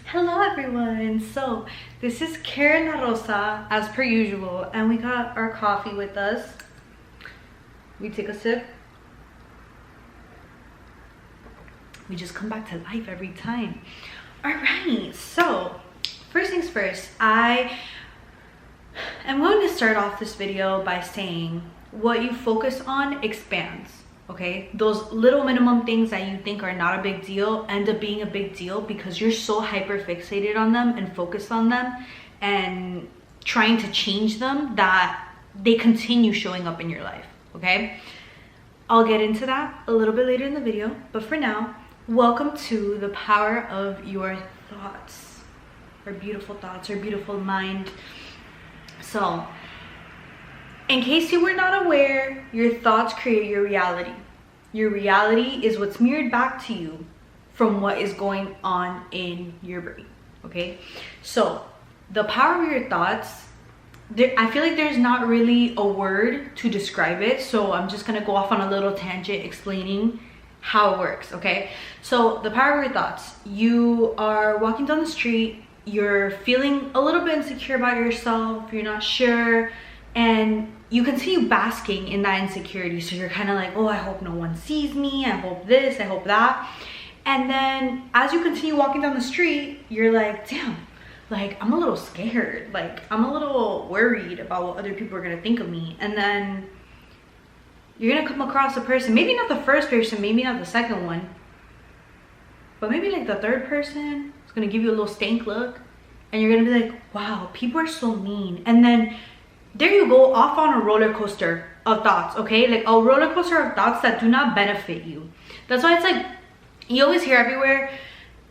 Hello everyone. So this is Karen La Rosa as per usual, and we got our coffee with us. We take a sip. We just come back to life every time. All right, so first things first, I am going to start off this video by saying what you focus on expands. Okay, those little minimum things that you think are not a big deal end up being a big deal because you're so hyper fixated on them and focused on them and trying to change them that they continue showing up in your life. Okay, I'll get into that a little bit later in the video, but for now, welcome to the power of your thoughts, or beautiful thoughts, or beautiful mind. So in case you were not aware, your thoughts create your reality. Your reality is what's mirrored back to you from what is going on in your brain, okay? So the power of your thoughts, I feel like there's not really a word to describe it, so I'm just gonna go off on a little tangent explaining how it works, okay? So the power of your thoughts, you are walking down the street, you're feeling a little bit insecure about yourself, you're not sure, and you continue basking in that insecurity. So you're kind of like, oh, I hope no one sees me, I hope this, I hope that. And then as you continue walking down the street, you're like, damn, like I'm a little scared, like I'm a little worried about what other people are gonna think of me. And then you're gonna come across a person, maybe not the first person, maybe not the second one, but maybe like the third person is gonna give you a little stank look, and you're gonna be like, wow, people are so mean. And then there you go, off on a roller coaster of thoughts, okay? Like a roller coaster of thoughts that do not benefit you. That's why it's like, you always hear everywhere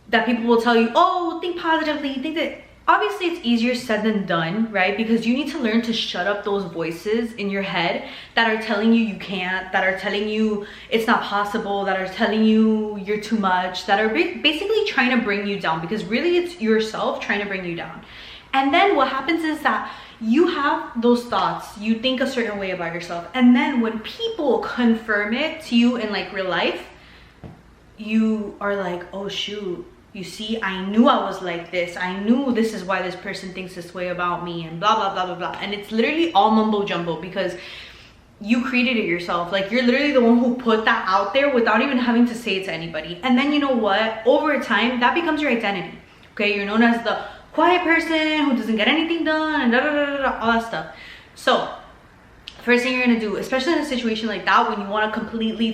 that people will tell you, oh, think positively, think that. Obviously it's easier said than done, right? Because you need to learn to shut up those voices in your head that are telling you you can't, that are telling you it's not possible, that are telling you you're too much, that are basically trying to bring you down, because really it's yourself trying to bring you down. And then what happens is that you have those thoughts, you think a certain way about yourself, and then when people confirm it to you in like real life, you are like, oh shoot, you see, I knew I was like this, I knew this is why this person thinks this way about me, and blah blah blah blah blah. And it's literally all mumbo jumbo because you created it yourself. Like you're literally the one who put that out there without even having to say it to anybody. And then you know what, over time that becomes your identity. Okay, you're known as the quiet person who doesn't get anything done, and da, da, da, da, all that stuff. So first thing you're gonna do, especially in a situation like that, when you want to completely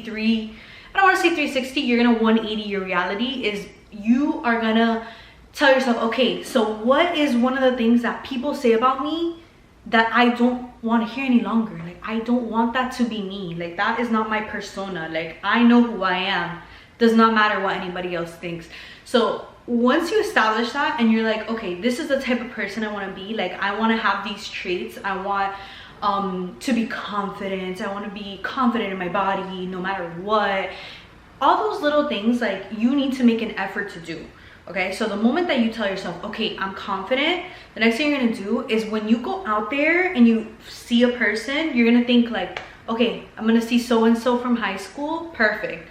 I don't want to say 360, you're gonna 180 your reality, is you are gonna tell yourself, okay, so what is one of the things that people say about me that I don't want to hear any longer? Like I don't want that to be me. Like that is not my persona. Like I know who I am. Does not matter what anybody else thinks. So once you establish that and you're like, okay, this is the type of person I want to be, like I want to have these traits, I want to be confident, I want to be confident in my body no matter what, all those little things, like you need to make an effort to do. Okay, so the moment that you tell yourself, okay, I'm confident, the next thing you're gonna do is when you go out there and you see a person, you're gonna think like, okay, I'm gonna see so and so from high school, perfect,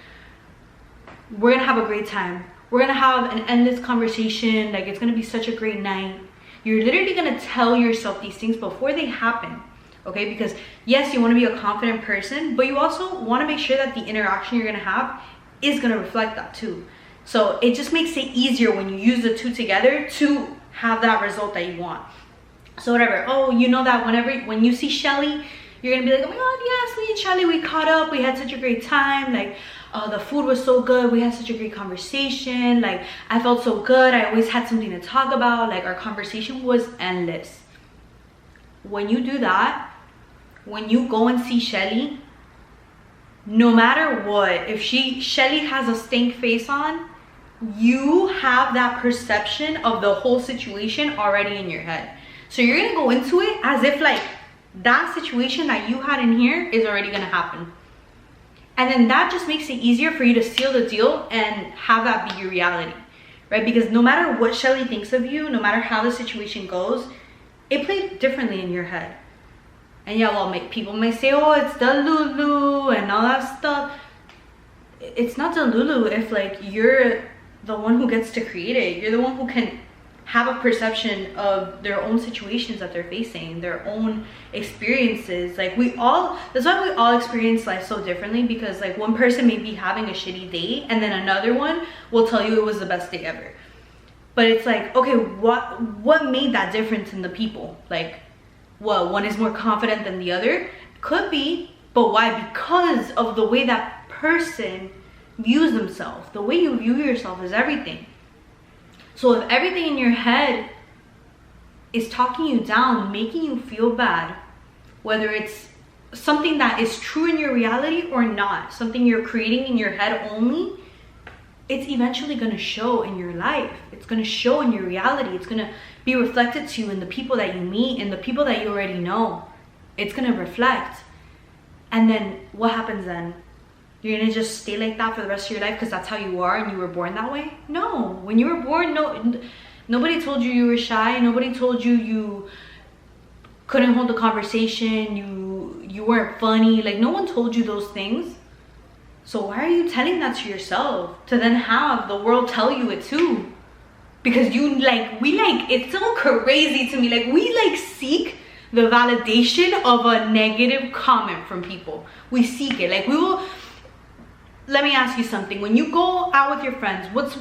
we're gonna have a great time, we're gonna have an endless conversation, like it's gonna be such a great night. You're literally gonna tell yourself these things before they happen, okay? Because yes, you wanna be a confident person, but you also wanna make sure that the interaction you're gonna have is gonna reflect that too. So it just makes it easier when you use the two together to have that result that you want. So whatever, oh, you know that when you see Shelly, you're gonna be like, oh my god, yes, me and Shelly, we caught up, we had such a great time, like the food was so good, we had such a great conversation, like I felt so good, I always had something to talk about, like our conversation was endless. When you do that, when you go and see Shelly, no matter what, if Shelly has a stank face on, you have that perception of the whole situation already in your head. So you're gonna go into it as if like that situation that you had in here is already gonna happen. And then that just makes it easier for you to seal the deal and have that be your reality, right? Because no matter what Shelly thinks of you, no matter how the situation goes, it plays differently in your head. And yeah, well, people may say, oh, it's the Lulu and all that stuff. It's not the Lulu if like you're the one who gets to create it. You're the one who can have a perception of their own situations that they're facing, their own experiences. Like that's why we all experience life so differently, because like one person may be having a shitty day and then another one will tell you it was the best day ever. But it's like, okay, what made that difference in the people? Like, what, one is more confident than the other? Could be, but why? Because of the way that person views themselves. The way you view yourself is everything. So if everything in your head is talking you down, making you feel bad, whether it's something that is true in your reality or not, something you're creating in your head only, it's eventually going to show in your life. It's going to show in your reality. It's going to be reflected to you in the people that you meet and the people that you already know. It's going to reflect. And then what happens then? You're gonna just stay like that for the rest of your life because that's how you are and you were born that way? No. When you were born, nobody told you were shy. Nobody told you couldn't hold a conversation. You weren't funny. Like, no one told you those things. So why are you telling that to yourself to then have the world tell you it too? Because it's so crazy to me. Like, we seek the validation of a negative comment from people. We seek it. Like, we will. Let me ask you something. When you go out with your friends, what's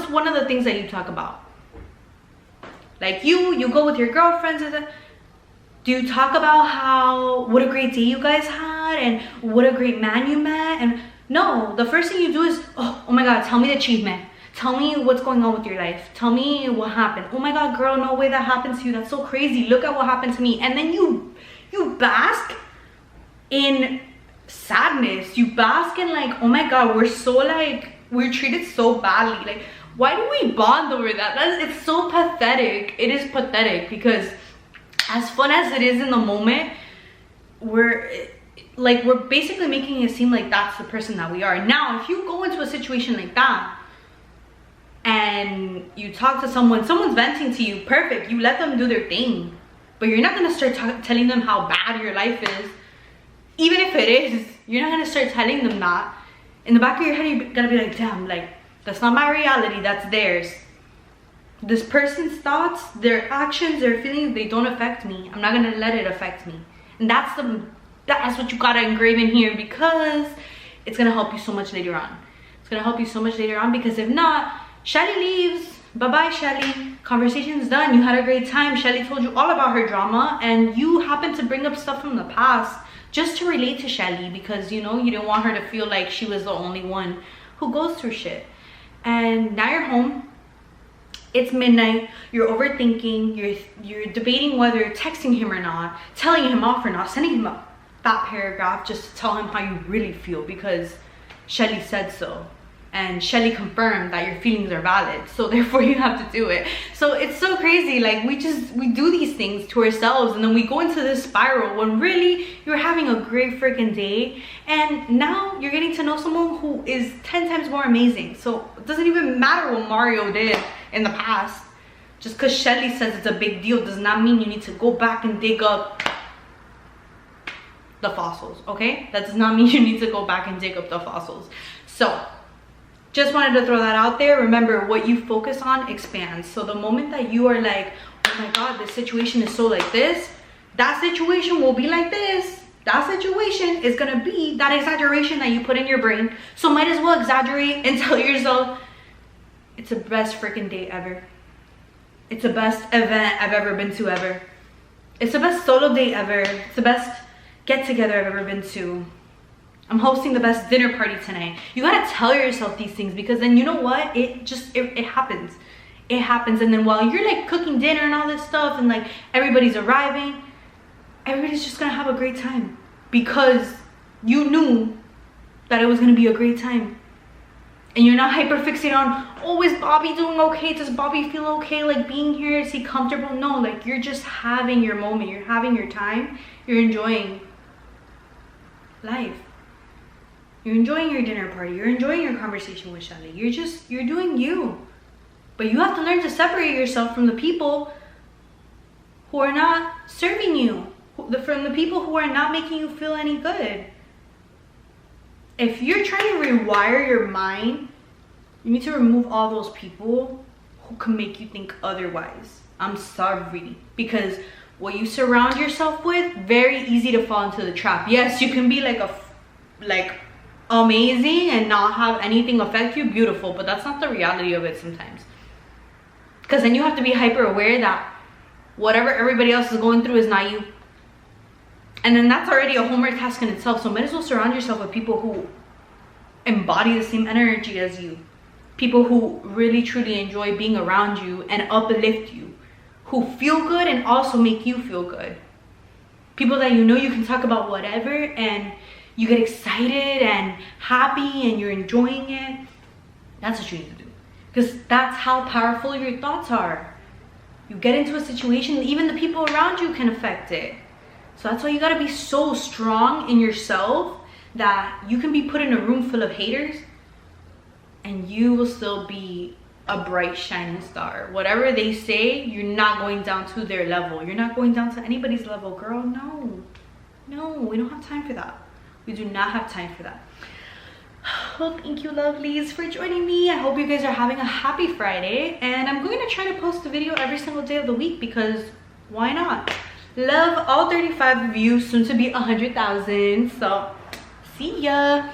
one of the things that you talk about? Like, you go with your girlfriends, do you talk about what a great day you guys had and what a great man you met? And no, the first thing you do is, oh my God, tell me the achievement. Tell me what's going on with your life. Tell me what happened. Oh my God, girl, no way that happened to you. That's so crazy. Look at what happened to me. And then you bask in sadness. You bask in like, oh my God, we're treated so badly. Like, why do we bond over that? It's so pathetic. It is pathetic, because as fun as it is in the moment, we're basically making it seem like that's the person that we are. Now, if you go into a situation like that and you talk to someone's venting to you, perfect, you let them do their thing. But you're not gonna start telling them how bad your life is. Even if it is, you're not gonna start telling them that. In the back of your head, you're gonna be like, damn, like, that's not my reality, that's theirs. This person's thoughts, their actions, their feelings, they don't affect me. I'm not gonna let it affect me. And that's what you gotta engrave in here, because it's gonna help you so much later on. It's gonna help you so much later on, because if not, Shelly leaves. Bye-bye, Shelly. Conversation's done. You had a great time. Shelly told you all about her drama, and you happened to bring up stuff from the past just to relate to Shelly, because you didn't want her to feel like she was the only one who goes through shit. And now you're home. It's midnight. You're overthinking. You're debating whether texting him or not, telling him off or not, sending him a fat paragraph just to tell him how you really feel because Shelly said so. And Shelly confirmed that your feelings are valid, so therefore you have to do it. So it's so crazy. Like, we do these things to ourselves, and then we go into this spiral when really you're having a great freaking day, and now you're getting to know someone who is 10 times more amazing. So it doesn't even matter what Mario did in the past. Just because Shelly says it's a big deal does not mean you need to go back and dig up the fossils, okay? That does not mean you need to go back and dig up the fossils. So just wanted to throw that out there. Remember, what you focus on expands. So the moment that you are like, oh my God, this situation is so like this, that situation will be like this. That situation is gonna be that exaggeration that you put in your brain. So might as well exaggerate and tell yourself, it's the best freaking day ever. It's the best event I've ever been to ever. It's the best solo date ever. It's the best get together I've ever been to. I'm hosting the best dinner party tonight. You gotta tell yourself these things, because then you know what? It happens. It happens. And then while you're like cooking dinner and all this stuff and like everybody's arriving, everybody's just gonna have a great time because you knew that it was gonna be a great time. And you're not hyper fixated on, oh, is Bobby doing okay? Does Bobby feel okay like being here? Is he comfortable? No, like, you're just having your moment. You're having your time. You're enjoying life. You're enjoying your dinner party. You're enjoying your conversation with Shelly. You're doing you. But you have to learn to separate yourself from the people who are not serving you, from the people who are not making you feel any good. If you're trying to rewire your mind You need to remove all those people who can make you think otherwise. I'm sorry, because what you surround yourself with, very easy to fall into the trap. Yes, you can be like amazing and not have anything affect you, beautiful, but that's not the reality of it sometimes. Because then you have to be hyper aware that whatever everybody else is going through is not you. And then that's already a homework task in itself. So might as well surround yourself with people who embody the same energy as you. People who really truly enjoy being around you and uplift you. Who feel good and also make you feel good. People that you know you can talk about whatever and you get excited and happy and you're enjoying it. That's what you need to do. Because that's how powerful your thoughts are. You get into a situation, even the people around you can affect it. So that's why you gotta be so strong in yourself that you can be put in a room full of haters and you will still be a bright shining star. Whatever they say, you're not going down to their level. You're not going down to anybody's level, girl. No, we don't have time for that. We do not have time for that. Well, thank you, lovelies, for joining me. I hope you guys are having a happy Friday, and I'm going to try to post a video every single day of the week because why not? Love all 35 of you, soon to be 100,000. So see ya.